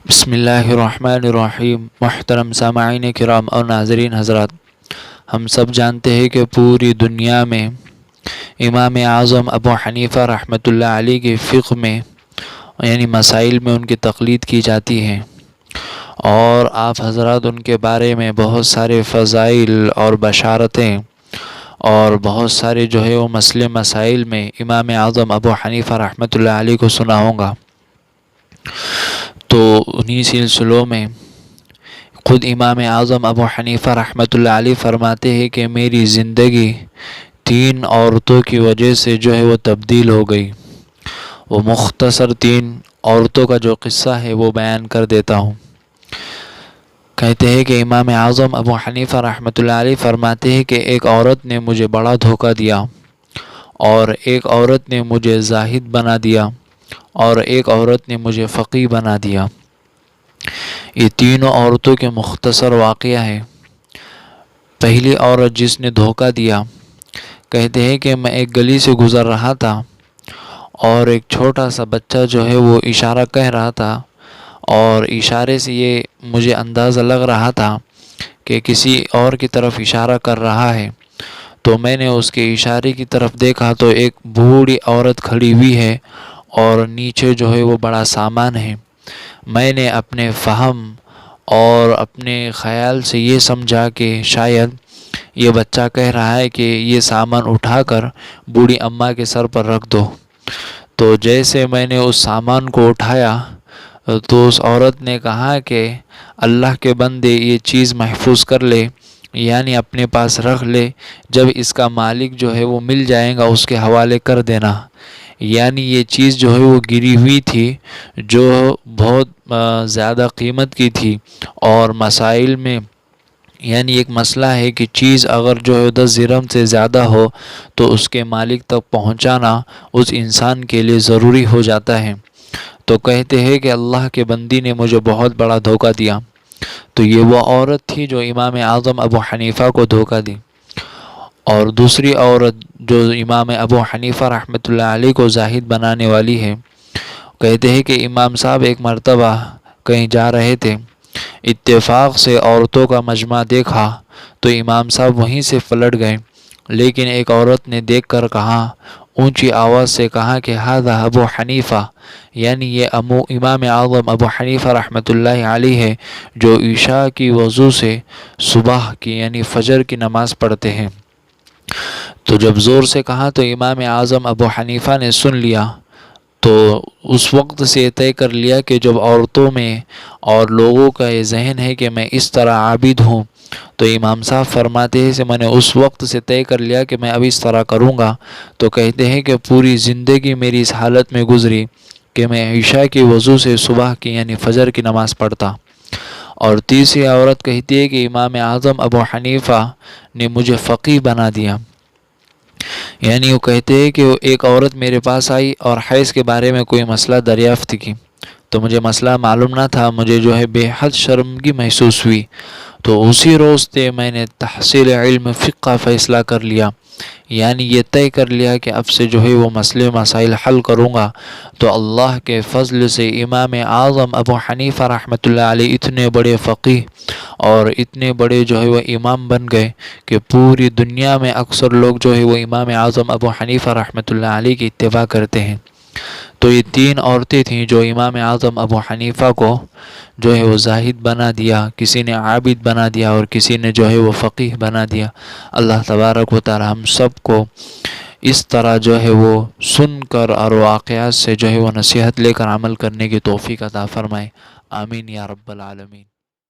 بسم اللہ الرحمن الرحیم۔ محترم سامعین کرام اور ناظرین حضرات، ہم سب جانتے ہیں کہ پوری دنیا میں امام اعظم ابو حنیفہ رحمۃ اللہ علیہ کے فقہ میں یعنی مسائل میں ان کی تقلید کی جاتی ہے، اور آپ حضرات ان کے بارے میں بہت سارے فضائل اور بشارتیں اور بہت سارے وہ مسئلے مسائل میں امام اعظم ابو حنیفہ رحمۃ اللہ علیہ کو سنا ہوگا۔ تو انہی سلسلوں میں خود امام اعظم ابو حنیفہ رحمۃ اللہ علیہ فرماتے ہیں کہ میری زندگی 3 عورتوں کی وجہ سے وہ تبدیل ہو گئی۔ وہ مختصر 3 عورتوں کا جو قصہ ہے وہ بیان کر دیتا ہوں۔ کہتے ہیں کہ امام اعظم ابو حنیفہ رحمۃ اللہ علیہ فرماتے ہیں کہ ایک عورت نے مجھے بڑا دھوکہ دیا، اور ایک عورت نے مجھے زاہد بنا دیا، اور ایک عورت نے مجھے فقیہ بنا دیا۔ یہ تینوں عورتوں کے مختصر واقعہ ہے۔ پہلی عورت جس نے دھوکہ دیا، کہتے ہیں کہ میں ایک گلی سے گزر رہا تھا، اور ایک چھوٹا سا بچہ وہ اشارہ کہہ رہا تھا، اور اشارے سے یہ مجھے اندازہ لگ رہا تھا کہ کسی اور کی طرف اشارہ کر رہا ہے۔ تو میں نے اس کے اشارے کی طرف دیکھا تو ایک بوڑھی عورت کھڑی ہوئی ہے، اور نیچے وہ بڑا سامان ہے۔ میں نے اپنے فہم اور اپنے خیال سے یہ سمجھا کہ شاید یہ بچہ کہہ رہا ہے کہ یہ سامان اٹھا کر بوڑھی اماں کے سر پر رکھ دو۔ تو جیسے میں نے اس سامان کو اٹھایا تو اس عورت نے کہا کہ اللہ کے بندے یہ چیز محفوظ کر لے، یعنی اپنے پاس رکھ لے، جب اس کا مالک وہ مل جائے گا اس کے حوالے کر دینا۔ یعنی یہ چیز وہ گری ہوئی تھی، جو بہت زیادہ قیمت کی تھی، اور مسائل میں یعنی ایک مسئلہ ہے کہ چیز اگر 10 درہم سے زیادہ ہو تو اس کے مالک تک پہنچانا اس انسان کے لیے ضروری ہو جاتا ہے۔ تو کہتے ہیں کہ اللہ کے بندی نے مجھے بہت بڑا دھوکہ دیا۔ تو یہ وہ عورت تھی جو امام اعظم ابو حنیفہ کو دھوکہ دی۔ اور دوسری عورت جو امام ابو حنیفہ رحمۃ اللہ علیہ کو زاہد بنانے والی ہے، کہتے ہیں کہ امام صاحب ایک مرتبہ کہیں جا رہے تھے، اتفاق سے عورتوں کا مجمع دیکھا تو امام صاحب وہیں سے پلٹ گئے، لیکن ایک عورت نے دیکھ کر کہا، اونچی آواز سے کہا کہ ھذا ابو حنیفہ، یعنی یہ امام اعظم ابو حنیفہ رحمۃ اللہ علیہ ہے جو عشاء کی وضو سے صبح کی یعنی فجر کی نماز پڑھتے ہیں۔ تو جب زور سے کہا تو امام اعظم ابو حنیفہ نے سن لیا، تو اس وقت سے یہ طے کر لیا کہ جب عورتوں میں اور لوگوں کا یہ ذہن ہے کہ میں اس طرح عابد ہوں، تو امام صاحب فرماتے ہیں کہ میں نے اس وقت سے طے کر لیا کہ میں اب اس طرح کروں گا۔ تو کہتے ہیں کہ پوری زندگی میری اس حالت میں گزری کہ میں عشاء کی وضو سے صبح کی یعنی فجر کی نماز پڑھتا۔ اور تیسری عورت کہتی ہے کہ امام اعظم ابو حنیفہ نے مجھے فقیہ بنا دیا۔ یعنی وہ کہتے ہیں کہ ایک عورت میرے پاس آئی اور حیض کے بارے میں کوئی مسئلہ دریافت کی، تو مجھے مسئلہ معلوم نہ تھا، مجھے بے حد شرمگی محسوس ہوئی۔ تو اسی روز سے میں نے تحصیل علم فقہ کا فیصلہ کر لیا، یعنی یہ طے کر لیا کہ اب سے وہ مسئلے مسائل حل کروں گا۔ تو اللہ کے فضل سے امام اعظم ابو حنیفہ رحمۃ اللہ علیہ اتنے بڑے فقیہ اور اتنے بڑے وہ امام بن گئے کہ پوری دنیا میں اکثر لوگ وہ امام اعظم ابو حنیفہ رحمۃ اللہ علیہ کی اتباع کرتے ہیں۔ تو یہ 3 عورتیں تھیں جو امام اعظم ابو حنیفہ کو وہ زاہد بنا دیا، کسی نے عابد بنا دیا، اور کسی نے وہ فقیہ بنا دیا۔ اللہ تبارک و تعالی ہم سب کو اس طرح وہ سن کر اور واقعات سے وہ نصیحت لے کر عمل کرنے کی توفیق عطا فرمائے۔ آمین یا رب العالمین۔